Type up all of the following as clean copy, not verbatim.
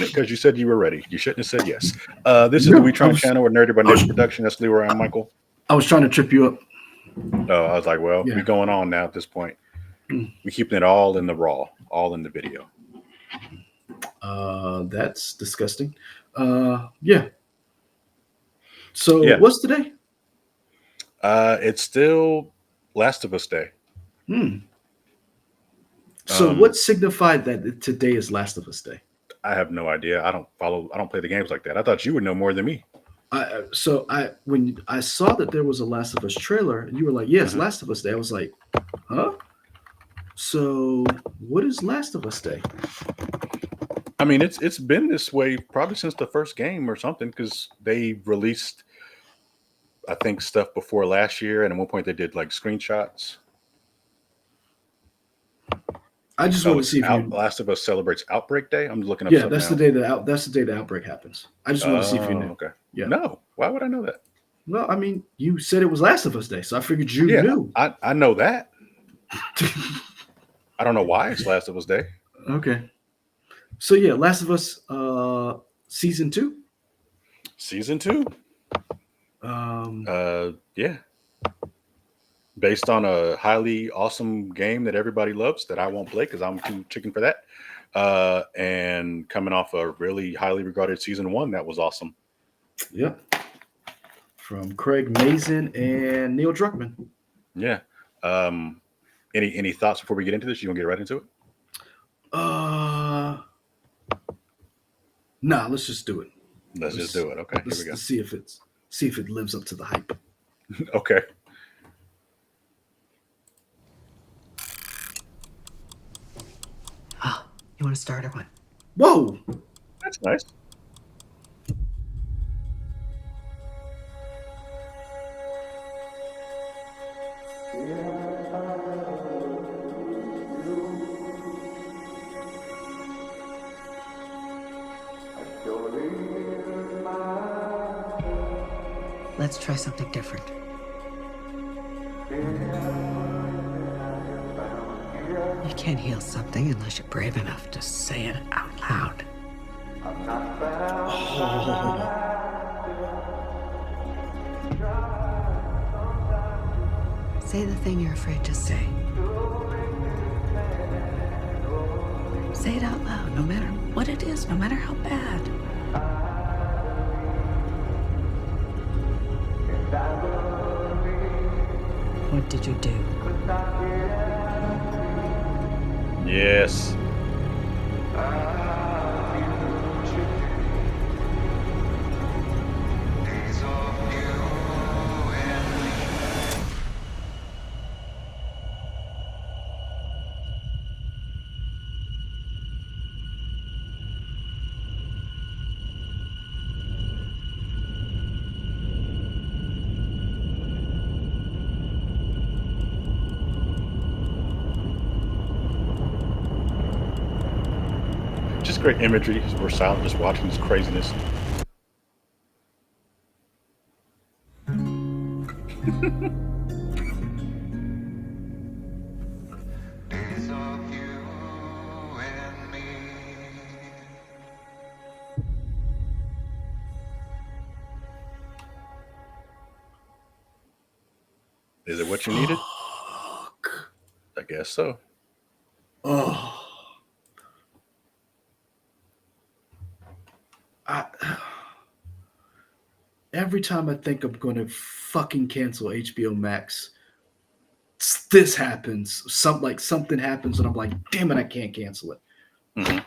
Because you said you were ready. You shouldn't have said yes. This is the We No, Trying channel with Nerdy by I was, Nerd Production. That's Leroy. I'm Michael. I was trying to trip you up. I was like, well, we Yeah. going on now at this point. Mm. We keeping it all in the raw, all in the video. That's disgusting. Yeah. So Yeah. what's today? It's still Last of Us Day. Hmm. So Um, what signified that today is Last of Us Day? I have no idea. I don't play the games like that. I thought you would know more than me. I when I saw that there was a Last of Us trailer, and you were like, "Yes, Mhm. Last of Us Day." I was like, "Huh?" So what is Last of Us Day? I mean, it's been this way probably since the first game or something because they released, I think, stuff before last year, and at one point they did like screenshots. I just Oh, want to it's see if out. you. Last of Us celebrates Outbreak Day. I'm looking up Yeah, something now. that's the day the outbreak happens. I just want to see if you Oh, knew. okay. Yeah. No, why would I know that? Well, I mean, you said it was Last of Us Day, so I figured you Yeah, knew. I know that. I don't know why it's Last of Us Day. Okay. So yeah, Last of Us season 2. Season two. Um Yeah, based on a highly awesome game that everybody loves that I won't play because I'm too chicken for that. And coming off a really highly regarded season one that was awesome. yep, from Craig Mazin and Neil Druckmann. Yeah. Um, any thoughts before we get into this? You gonna get right into it? Uh nah, let's just do it. Let's just Let's do it. Okay, here we let's go. see if it lives up to the hype. Okay. Oh, you want to start or what? Whoa! That's nice. Let's try something different. You can't heal something unless you're brave enough to say it out loud. Oh, Say the thing you're afraid to say. Say it out loud, no matter what it is, no matter how bad. What did you do? Yes. Just great imagery. We're silent, just watching this craziness. Is it what you needed? fuck. I guess so. Oh. I, every time I think I'm going to fucking cancel HBO Max, this happens. Something happens, and I'm like, damn it, I can't cancel it. Hmm.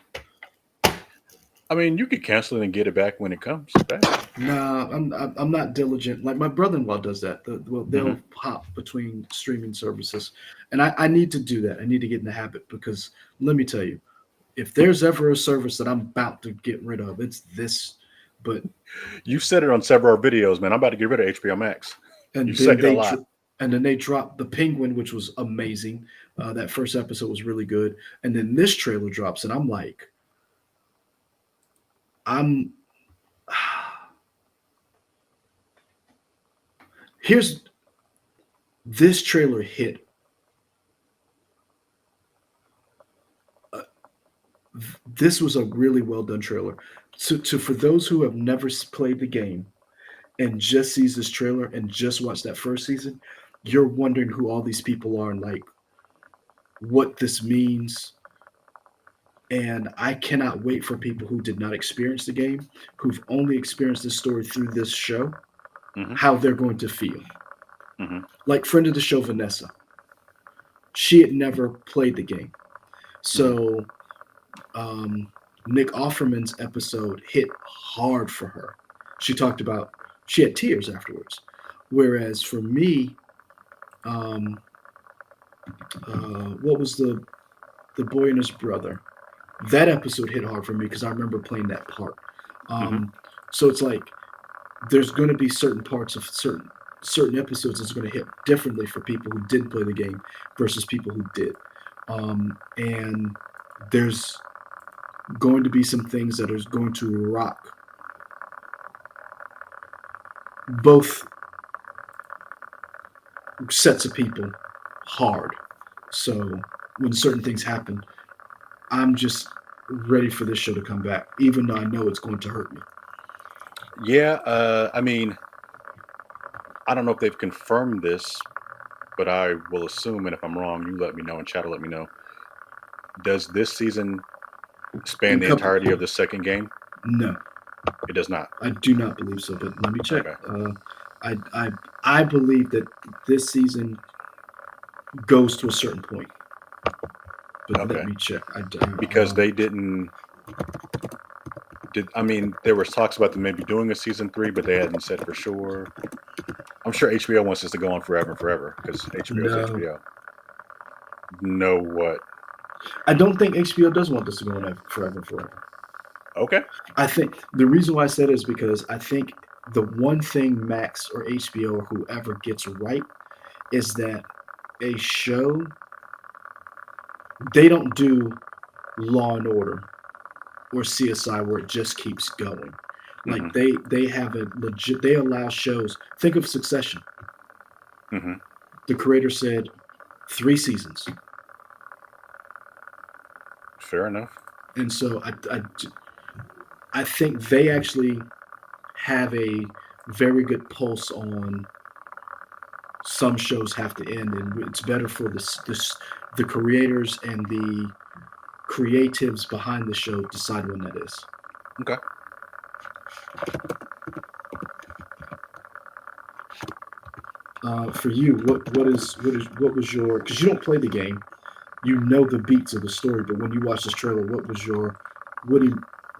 I mean, you could cancel it and get it back when it comes back. Nah, I'm not diligent. Like my brother-in-law does that. Hmm. They'll hop between streaming services, and I need to do that. I need to get in the habit because let me tell you, if there's ever a service that I'm about to get rid of, it's this. But You've said it on several videos, man. I'm about to get rid of HBO Max. You and say then it a lot. they dropped the Penguin, which was amazing. That first episode was really good, and then this trailer drops, and I'm like, I'm here's this trailer hit this was a really well done trailer. To for those who have never played the game and just sees this trailer and just watched that first season, you're wondering who all these people are and like what this means. And I cannot wait for people who did not experience the game, who've only experienced this story through this show, Mhm. how they're going to feel. Mhm. Like friend of the show, Vanessa. She had never played the game. So Nick Offerman's episode hit hard for her. She talked about she had tears afterwards. Whereas for me, what was the boy and his brother? That episode hit hard for me because I remember playing that part. So it's like there's going to be certain parts of certain episodes that's going to hit differently for people who didn't play the game versus people who did. And there's going to be some things that are going to rock both sets of people hard. So when certain things happen, I'm just ready for this show to come back, even though I know it's going to hurt me. Yeah, I mean, I don't know if they've confirmed this, but I will assume, and if I'm wrong, you let me know, and chat will let me know. Does this season span the entirety of the second game? No, It does not. I do not believe so. But let me check. Okay. I believe that this season goes to a certain point. But Okay. let me check. Because they didn't. I mean, there was talks about them maybe doing a season 3, but they hadn't said for sure. I'm sure HBO wants this to go on forever and forever because HBO is HBO. No, what? I don't think HBO does want this to go on forever and forever. Okay. I think the reason why I said it is because I think the one thing Max or HBO or whoever gets right is that a show, they don't do Law and Order or CSI where it just keeps going. Like they have a legit, they allow shows. Think of Succession. The creator said 3 seasons. Fair enough. And so I think they actually have a very good pulse on some shows have to end, and it's better for the creators and the creatives behind the show decide when that is. Okay. For you, what was your, because you don't play the game, you know the beats of the story, but when you watch this trailer,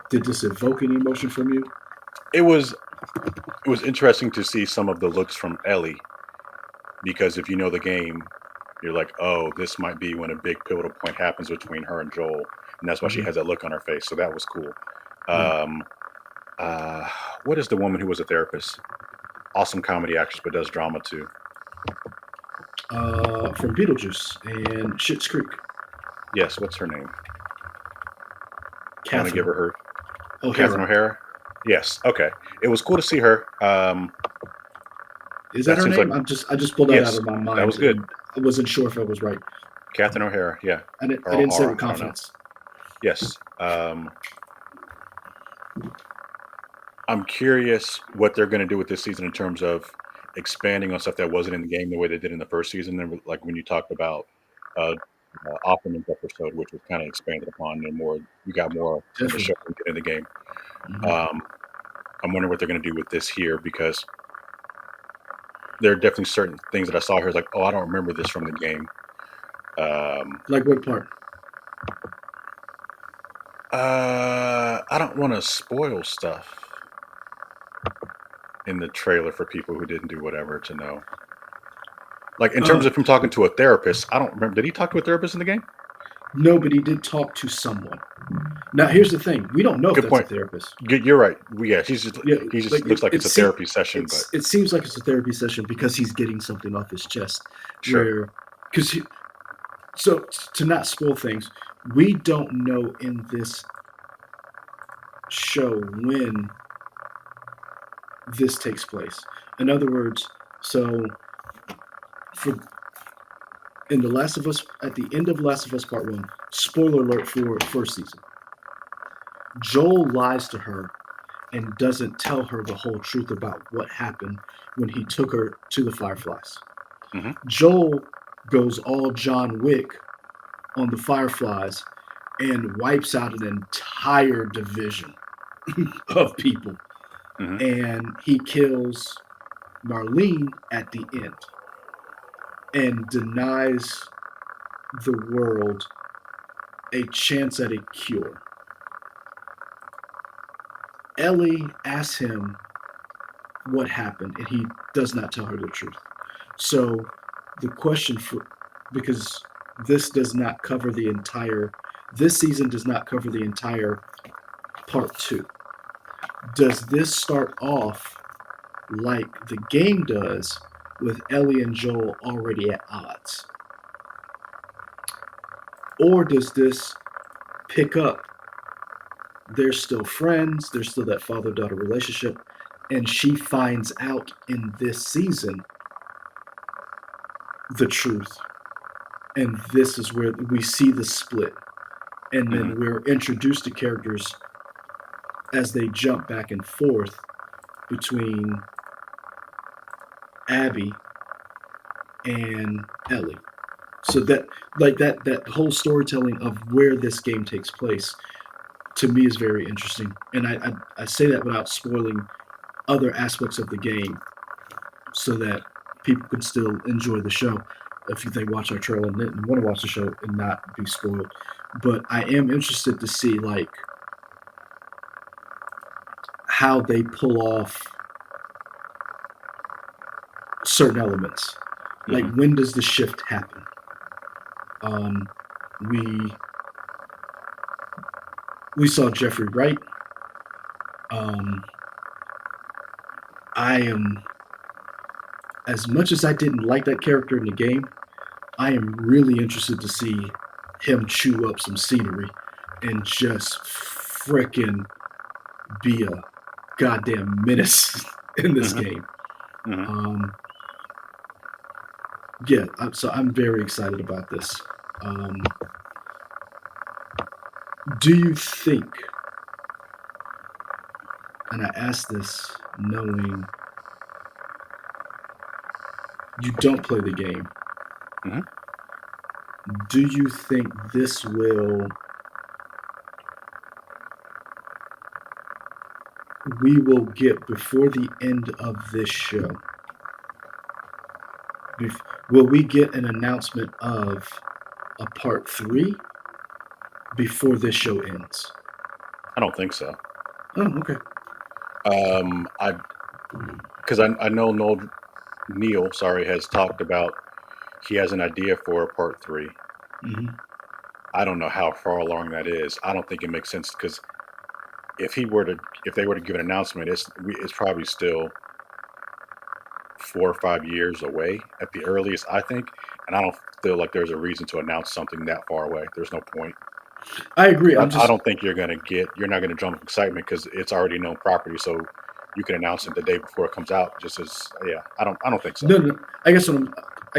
did this evoke any emotion from you? It was interesting to see some of the looks from Ellie, because if you know the game, you're like, oh, this might be when a big pivotal point happens between her and Joel, and that's why she has that look on her face. So that was cool. What is the woman who was a therapist? Awesome comedy actress, but does drama too. From Beetlejuice and Schitt's Creek. Yes, what's her name? Catherine. Want to give her O'Hara. Catherine O'Hara? Yes. Okay. It was cool to see her. Is that her name? Like, I just pulled that out of my mind. That was good. I wasn't sure if I was right. Catherine O'Hara. Yeah. I didn't say with confidence. Yes. I'm curious what they're going to do with this season in terms of expanding on stuff that wasn't in the game the way they did in the first season. And like when you talked about Opperman's episode, which was kind of expanded upon and more, you got more of the show in the game. I'm wondering what they're going to do with this here, because there are definitely certain things that I saw here. Like, oh, I don't remember this from the game. Like what part? I don't want to spoil stuff in the trailer for people who didn't do whatever to know. Like in terms of him talking to a therapist, I don't remember. Did he talk to a therapist in the game? No, but he did talk to someone. Now, here's the thing: we don't know if that's a therapist. You're right. Yeah, he just like, looks like it's a therapy session, but it seems like it's a therapy session because he's getting something off his chest. Sure. So to not spoil things, we don't know in this show when this takes place. In other words, in The Last of Us, at the end of Last of Us Part 1, spoiler alert for first season. Joel lies to her and doesn't tell her the whole truth about what happened when he took her to the Fireflies. Mhm. Joel goes all John Wick on the Fireflies and wipes out an entire division of people. Mhm. And he kills Marlene at the end and denies the world a chance at a cure. Ellie asks him what happened, and he does not tell her the truth. So the question because this does not cover the entire, this season does not cover the entire part 2. Does this start off like the game does with Ellie and Joel already at odds? Or does this pick up, they're still friends, there's still that father-daughter relationship, and she finds out in this season the truth, and this is where we see the split, and then we're introduced to characters as they jump back and forth between Abby and Ellie. So that whole storytelling of where this game takes place to me is very interesting, and I say that without spoiling other aspects of the game, so that people can still enjoy the show if they watch our trailer and want to watch the show and not be spoiled. But I am interested to see like how they pull off certain elements. Like when does the shift happen? We saw Jeffrey Wright. I am, as much as I didn't like that character in the game, I am really interested to see him chew up some scenery and just frickin' be a goddamn menace in this game. Yeah, so I'm very excited about this. Do you think, and I ask this knowing you don't play the game, do you think this we will get before the end of this show? Will we get an announcement of a part 3 before this show ends? I don't think so. Oh, okay. Because I know Neil, has talked about he has an idea for a part 3. I don't know how far along that is. I don't think it makes sense because if they were to give an announcement, it's probably still 4 or 5 years away at the earliest, I think. And I don't feel like there's a reason to announce something that far away. There's no point. I agree. I don't think you're not going to jump with excitement because it's already known property. So you can announce it the day before it comes out. I don't think so. No. I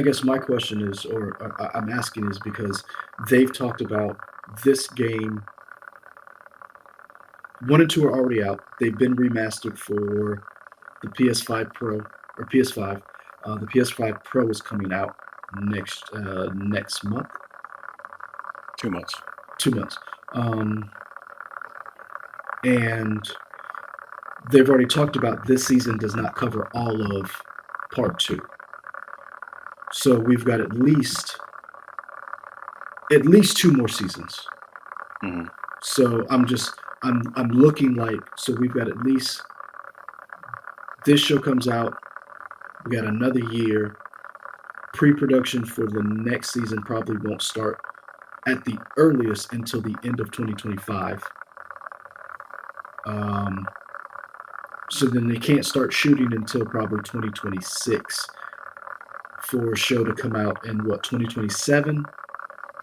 guess my question is, or I'm asking is because they've talked about this game. 1 and 2 are already out. They've been remastered for the PS5 Pro or PS5. The PS5 Pro is coming out next month. 2 months. 2 months. And they've already talked about this season does not cover all of part 2. So we've got at least 2 more seasons. So I'm looking like, so we've got at least, this show comes out, we got another year. Pre-production for the next season probably won't start at the earliest until the end of 2025. So then they can't start shooting until probably 2026 for a show to come out in 2027?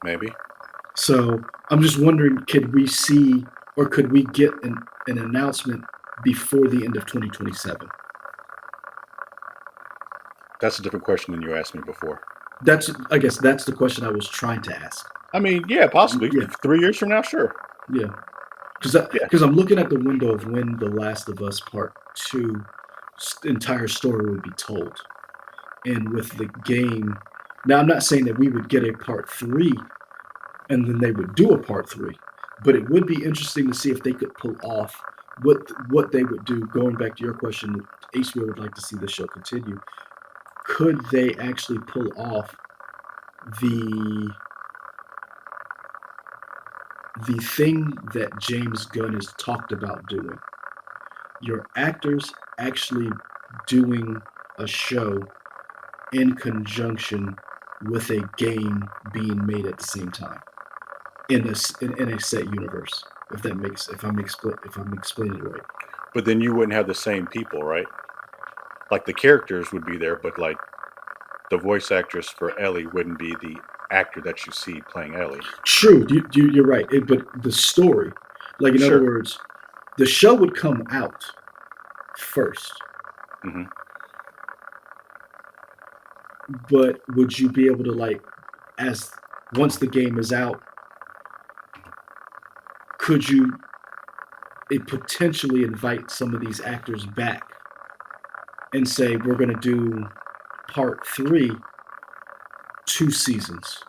Maybe. So I'm just wondering, could we see or could we get an announcement before the end of 2027? That's a different question than you asked me before. I guess that's the question I was trying to ask. I mean, yeah, possibly. Yeah. 3 years from now, sure. Yeah. Yeah. Because I'm looking at the window of when The Last of Us Part Two entire story would be told, and with the game. Now, I'm not saying that we would get a part three and then they would do a part three, but it would be interesting to see if they could pull off what they would do. Going back to your question, HBO would like to see the show continue. Could they actually pull off the the thing that James Gunn has talked about doing? Your actors actually doing a show in conjunction with a game being made at the same time in a set universe. If I'm explaining it right. But then you wouldn't have the same people, right? Like the characters would be there, but like the voice actress for Ellie wouldn't be the actor that you see playing Ellie. True, you're right. But the story, like in other Sure. words, the show would come out first, Hmm. but would you be able to like as once the game is out, could you potentially invite some of these actors back and say we're going to do part three 2 seasons?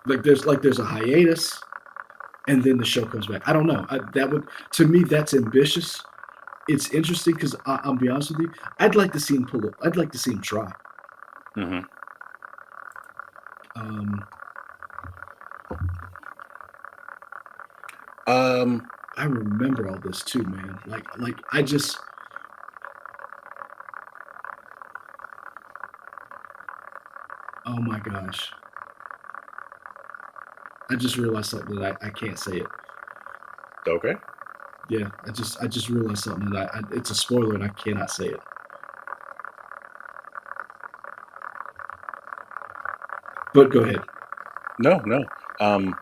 There's a hiatus and then the show comes back. I don't know. That would, to me, that's ambitious. It's interesting because I'll be honest with you. I'd like to see him pull it. I'd like to see him try. Hmm. Um, Um, I remember all this too, man. Like I just. Oh my gosh. I just realized something that I can't say it. okay. Yeah, I just realized something that it's a spoiler and I cannot say it. But go ahead. No, no. Um,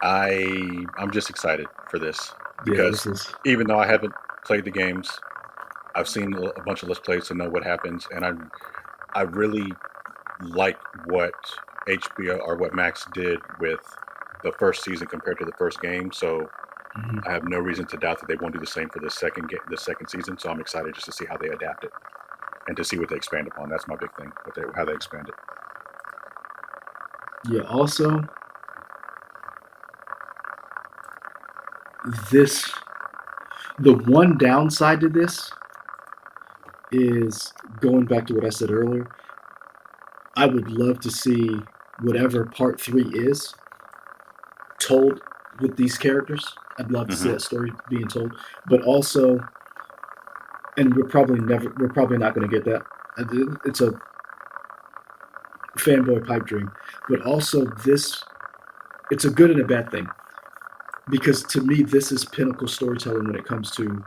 I'm just excited for this Yeah, because this is even though I haven't played the games, I've seen a bunch of let's plays to know what happens, and I really like what HBO or what Max did with the first season compared to the first game. So mhm. I have no reason to doubt that they won't do the same for the the second season. So I'm excited just to see how they adapt it and to see what they expand upon. That's my big thing, how they expand it. Yeah. Also, this the one downside to this is going back to what I said earlier. I would love to see whatever part three is told with these characters. I'd love to see Hmm. that story being told, but also, and we're probably not going to get that. It's a fanboy pipe dream, but also it's a good and a bad thing because to me this is pinnacle storytelling when it comes to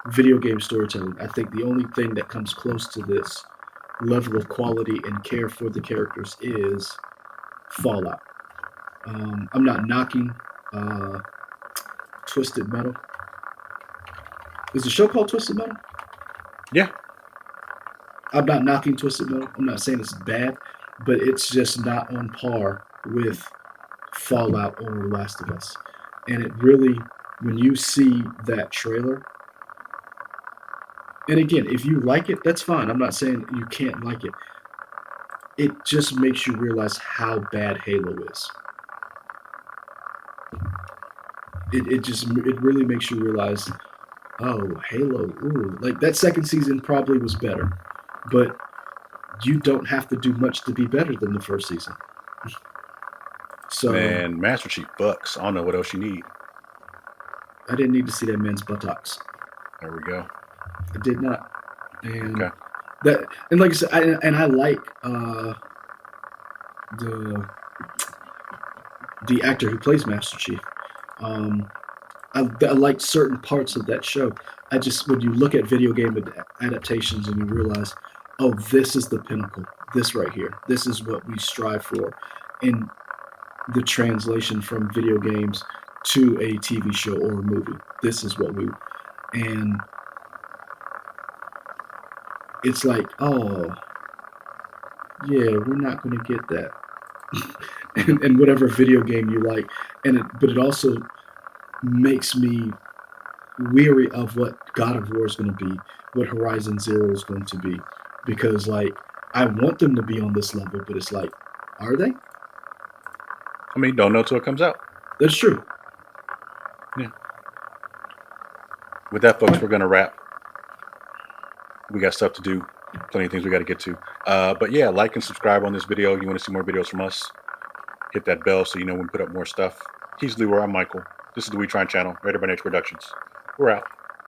video game storytelling. I think the only thing that comes close to this level of quality and care for the characters is Fallout. I'm not knocking uh, Twisted Metal. Is the show called Twisted Metal? Yeah. I'm not knocking Twisted Metal. I'm not saying it's bad, but it's just not on par with Fallout or Last of Us. And it really, when you see that trailer, and again, if you like it, that's fine. I'm not saying you can't like it. It just makes you realize how bad Halo is. It really makes you realize, oh, Halo, ooh, like that second season probably was better, but you don't have to do much to be better than the first season. So Man, Master Chief bucks. I don't know what else you need. I didn't need to see that man's buttocks. There we go. I did not, and Okay. that and like I said, I like the the actor who plays Master Chief. Um, I like certain parts of that show. I just when you look at video game adaptations and you realize, oh, this is the pinnacle. This right here. This is what we strive for, in the translation from video games to a TV show or a movie. This is what we and it's like, oh, yeah, we're not going to get that. and whatever video game you like. But it also makes me weary of what God of War is going to be, what Horizon Zero is going to be, because like I want them to be on this level, but it's like, are they? I mean, don't know till it comes out. That's true. With that, folks, we're going to wrap. We got stuff to do, plenty of things we got to get to. But yeah, like and subscribe on this video. You want to see more videos from us, hit that bell so you know when we put up more stuff. He's Leroy, I'm Michael. This is the We Trying channel, Rated by Nature Productions. We're out.